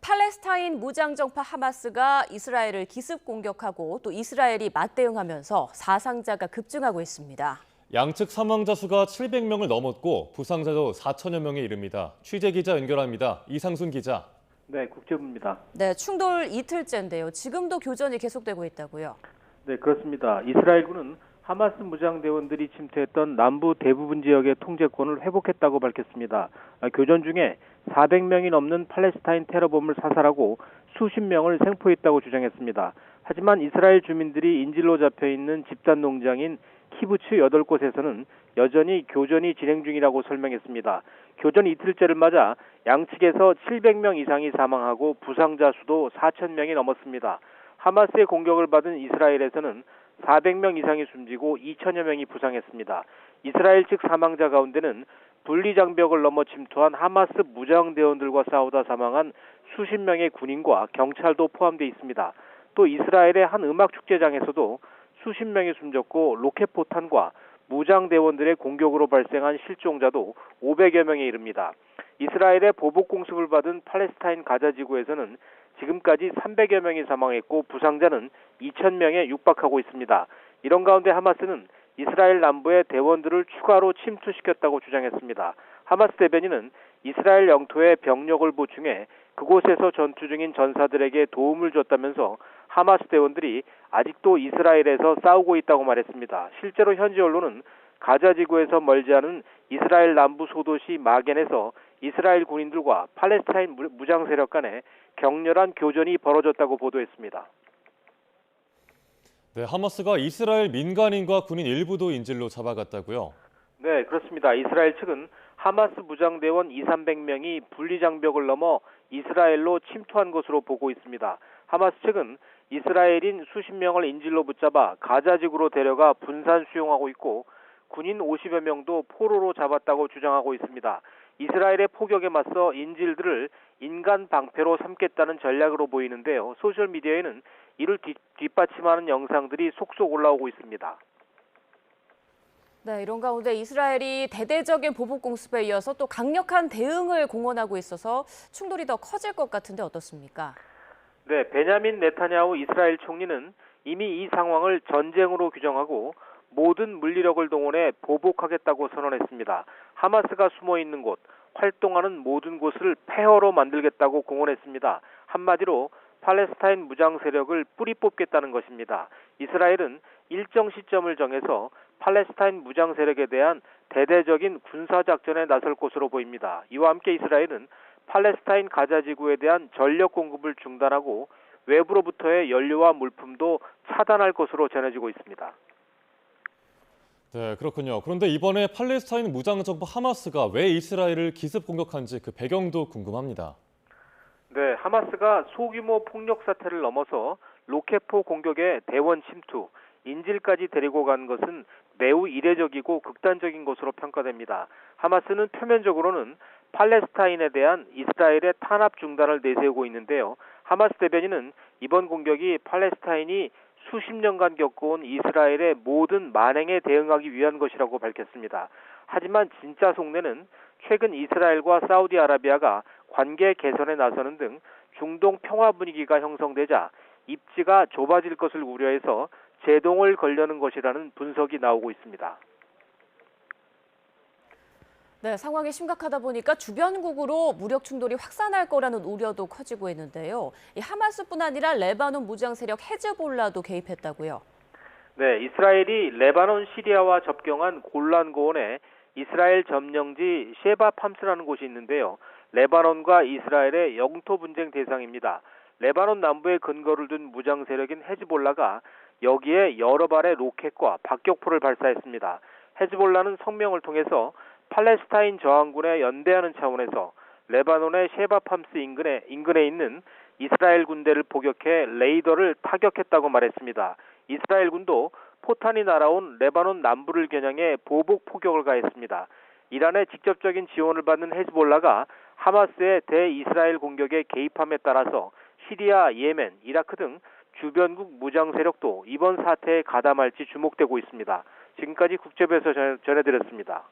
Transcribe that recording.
팔레스타인 무장정파 하마스가 이스라엘을 기습 공격하고 또 이스라엘이 맞대응하면서 사상자가 급증하고 있습니다. 양측 사망자 수가 700명을 넘었고 부상자도 4천여 명에 이릅니다. 취재 기자 연결합니다. 이상순 기자. 네, 국제부입니다. 네, 충돌 이틀째인데요. 지금도 교전이 계속되고 있다고요? 네, 그렇습니다. 이스라엘군은 하마스 무장대원들이 침투했던 남부 대부분 지역의 통제권을 회복했다고 밝혔습니다. 교전 중에 400명이 넘는 팔레스타인 테러범을 사살하고 수십 명을 생포했다고 주장했습니다. 하지만 이스라엘 주민들이 인질로 잡혀있는 집단 농장인 키부츠 8곳에서는 여전히 교전이 진행 중이라고 설명했습니다. 교전 이틀째를 맞아 양측에서 700명 이상이 사망하고 부상자 수도 4,000명이 넘었습니다. 하마스의 공격을 받은 이스라엘에서는 400명 이상이 숨지고 2천여 명이 부상했습니다. 이스라엘 측 사망자 가운데는 분리장벽을 넘어 침투한 하마스 무장대원들과 싸우다 사망한 수십 명의 군인과 경찰도 포함되어 있습니다. 또 이스라엘의 한 음악축제장에서도 수십 명이 숨졌고 로켓포탄과 무장대원들의 공격으로 발생한 실종자도 500여 명에 이릅니다. 이스라엘의 보복 공습을 받은 팔레스타인 가자 지구에서는 지금까지 300여 명이 사망했고 부상자는 2,000명에 육박하고 있습니다. 이런 가운데 하마스는 이스라엘 남부의 대원들을 추가로 침투시켰다고 주장했습니다. 하마스 대변인은 이스라엘 영토에 병력을 보충해 그곳에서 전투 중인 전사들에게 도움을 줬다면서 하마스 대원들이 아직도 이스라엘에서 싸우고 있다고 말했습니다. 실제로 현지 언론은 가자 지구에서 멀지 않은 이스라엘 남부 소도시 마겐에서 이스라엘 군인들과 팔레스타인 무장 세력 간에 격렬한 교전이 벌어졌다고 보도했습니다. 네, 하마스가 이스라엘 민간인과 군인 일부도 인질로 잡아갔다고요? 네, 그렇습니다. 이스라엘 측은 하마스 무장대원 2,300명이 분리장벽을 넘어 이스라엘로 침투한 것으로 보고 있습니다. 하마스 측은 이스라엘인 수십 명을 인질로 붙잡아 가자지구로 데려가 분산 수용하고 있고 군인 50여 명도 포로로 잡았다고 주장하고 있습니다. 이스라엘의 포격에 맞서 인질들을 인간 방패로 삼겠다는 전략으로 보이는데요. 소셜미디어에는 이를 뒷받침하는 영상들이 속속 올라오고 있습니다. 네, 이런 가운데 이스라엘이 대대적인 보복 공습에 이어서 또 강력한 대응을 공언하고 있어서 충돌이 더 커질 것 같은데 어떻습니까? 네, 베냐민 네타냐후 이스라엘 총리는 이미 이 상황을 전쟁으로 규정하고 모든 물리력을 동원해 보복하겠다고 선언했습니다. 하마스가 숨어있는 곳, 활동하는 모든 곳을 폐허로 만들겠다고 공언했습니다. 한마디로 팔레스타인 무장 세력을 뿌리 뽑겠다는 것입니다. 이스라엘은 일정 시점을 정해서 팔레스타인 무장 세력에 대한 대대적인 군사작전에 나설 것으로 보입니다. 이와 함께 이스라엘은 팔레스타인 가자 지구에 대한 전력 공급을 중단하고 외부로부터의 연료와 물품도 차단할 것으로 전해지고 있습니다. 네, 그렇군요. 그런데 이번에 팔레스타인 무장정파 하마스가 왜 이스라엘을 기습 공격한지 그 배경도 궁금합니다. 네, 하마스가 소규모 폭력 사태를 넘어서 로켓포 공격에 대원 침투, 인질까지 데리고 간 것은 매우 이례적이고 극단적인 것으로 평가됩니다. 하마스는 표면적으로는 팔레스타인에 대한 이스라엘의 탄압 중단을 내세우고 있는데요. 하마스 대변인은 이번 공격이 팔레스타인이 수십 년간 겪어온 이스라엘의 모든 만행에 대응하기 위한 것이라고 밝혔습니다. 하지만 진짜 속내는 최근 이스라엘과 사우디아라비아가 관계 개선에 나서는 등 중동 평화 분위기가 형성되자 입지가 좁아질 것을 우려해서 제동을 걸려는 것이라는 분석이 나오고 있습니다. 네, 상황이 심각하다 보니까 주변국으로 무력 충돌이 확산할 거라는 우려도 커지고 있는데요. 이 하마스뿐 아니라 레바논 무장 세력 헤즈볼라도 개입했다고요. 네, 이스라엘이 레바논 시리아와 접경한 골란 고원에 이스라엘 점령지 셰바팜스라는 곳이 있는데요. 레바논과 이스라엘의 영토 분쟁 대상입니다. 레바논 남부에 근거를 둔 무장 세력인 헤즈볼라가 여기에 여러 발의 로켓과 박격포를 발사했습니다. 헤즈볼라는 성명을 통해서 팔레스타인 저항군에 연대하는 차원에서 레바논의 셰바팜스 인근에 있는 이스라엘 군대를 포격해 레이더를 타격했다고 말했습니다. 이스라엘 군도 포탄이 날아온 레바논 남부를 겨냥해 보복 포격을 가했습니다. 이란의 직접적인 지원을 받는 헤즈볼라가 하마스의 대이스라엘 공격에 개입함에 따라서 시리아, 예멘, 이라크 등 주변국 무장 세력도 이번 사태에 가담할지 주목되고 있습니다. 지금까지 국제부에서 전해드렸습니다.